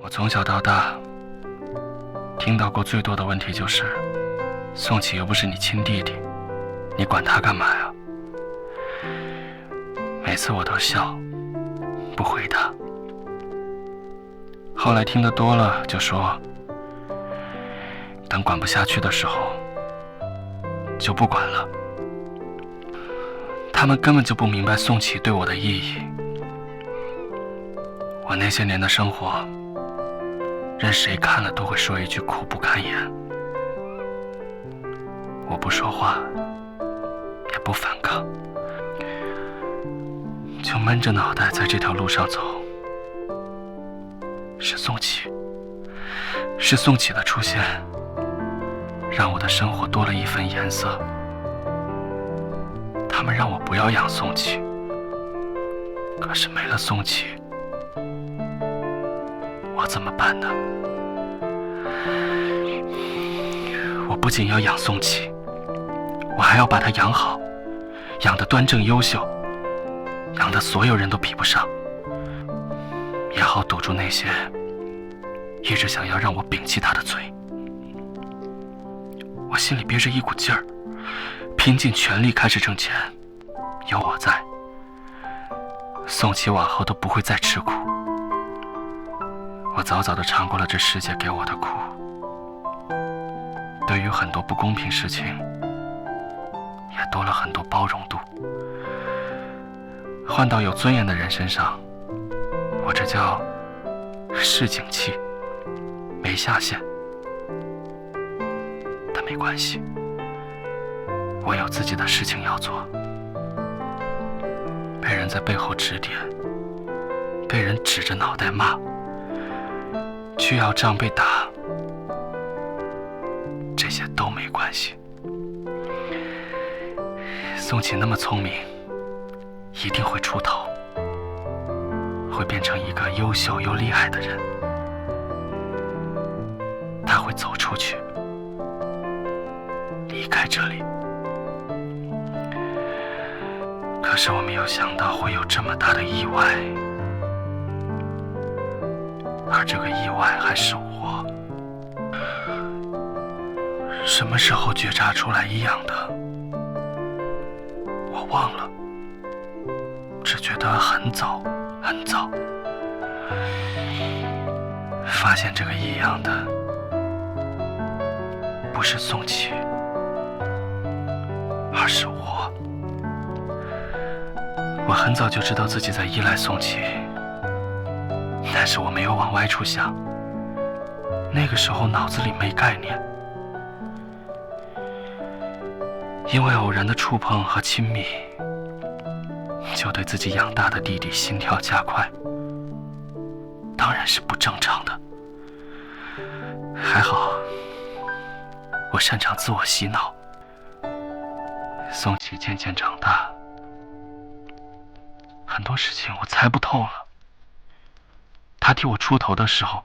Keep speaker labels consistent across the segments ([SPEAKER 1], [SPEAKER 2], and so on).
[SPEAKER 1] 我从小到大听到过最多的问题就是，宋启又不是你亲弟弟，你管他干嘛呀？每次我都笑，不回答。后来听得多了，就说等管不下去的时候就不管了。他们根本就不明白宋启对我的意义。我那些年的生活，任谁看了都会说一句苦不堪言。我不说话，也不反抗，就闷着脑袋在这条路上走。是宋启，是宋启的出现，让我的生活多了一份颜色。他们让我不要养宋启，可是没了宋启，我怎么办呢？我不仅要养宋启，我还要把他养好，养得端正优秀，养得所有人都比不上，也好堵住那些一直想要让我摒弃他的嘴。我心里憋着一股劲儿，拼尽全力开始挣钱。有我在，宋启往后都不会再吃苦。我早早地尝过了这世界给我的苦，对于很多不公平事情也多了很多包容度。换到有尊严的人身上，我这叫市井气，没下限。但没关系，我有自己的事情要做。被人在背后指点，被人指着脑袋骂，去要账被打，这些都没关系。宋启那么聪明，一定会出头，会变成一个优秀又厉害的人。他会走出去，离开这里。可是我没有想到会有这么大的意外，而这个意外还是我。什么时候觉察出来异样的？我忘了，只觉得很早很早。发现这个异样的不是宋启，而是我。我很早就知道自己在依赖宋启，但是我没有往歪处想。那个时候脑子里没概念，因为偶然的触碰和亲密，就对自己养大的弟弟心跳加快，当然是不正常的。还好，我擅长自我洗脑。宋启渐渐长大，很多事情我猜不透了。他替我出头的时候，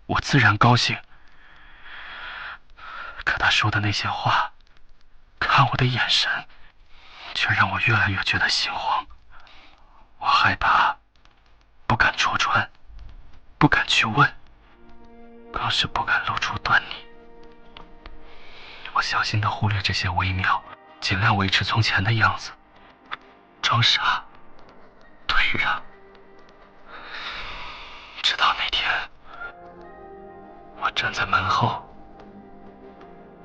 [SPEAKER 1] 我自然高兴。可他说的那些话，看我的眼神，却让我越来越觉得心慌。我害怕，不敢戳穿，不敢去问，更是不敢露出端倪。我小心地忽略这些微妙，尽量维持从前的样子，装傻退让。直到那天，我站在门后，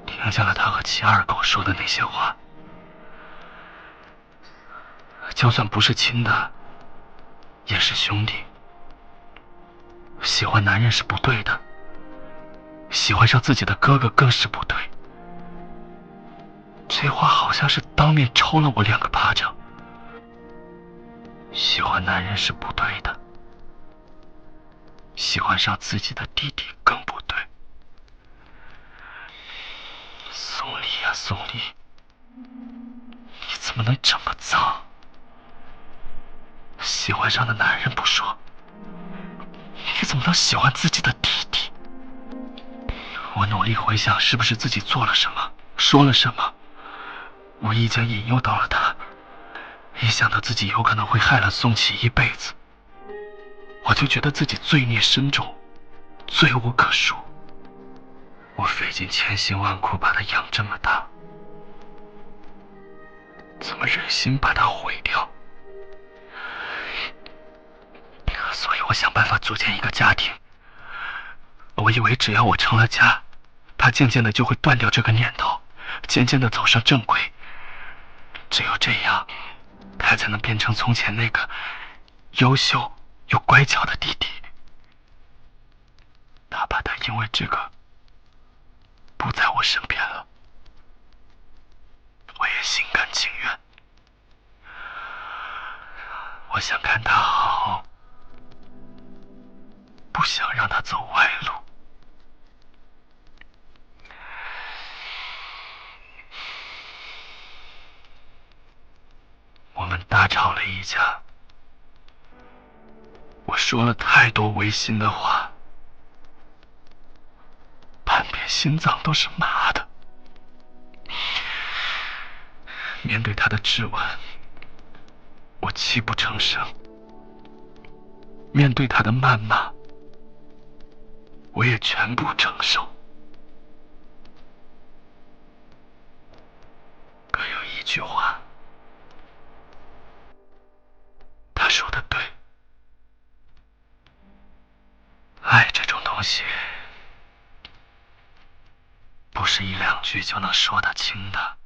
[SPEAKER 1] 听见了他和齐二狗说的那些话。就算不是亲的，也是兄弟。喜欢男人是不对的，喜欢上自己的哥哥更是不对。这话好像是当面抽了我2个巴掌。喜欢男人是不对的，喜欢上自己的弟弟更不对。宋丽啊宋丽，你怎么能这么脏？喜欢上的男人不说，你怎么能喜欢自己的弟弟？我努力回想是不是自己做了什么，说了什么，无意间引诱到了他。一想到自己有可能会害了宋启一辈子，我就觉得自己罪孽深重，罪无可恕。我费尽千辛万苦把他养这么大，怎么忍心把他毁掉？所以我想办法组建一个家庭。我以为只要我成了家，他渐渐的就会断掉这个念头，渐渐的走上正轨。只有这样，他才能变成从前那个优秀又乖巧的弟弟。哪怕他因为这个不在我身边了，我也心甘情愿。我想看他好，不想让他走歪路。我们大吵了一架，我说了太多违心的话，半边心脏都是麻的。面对他的质问，我泣不成声；面对他的谩骂，我也全部承受。可有一句话，他说的对，爱这种东西，不是一两句就能说得清的。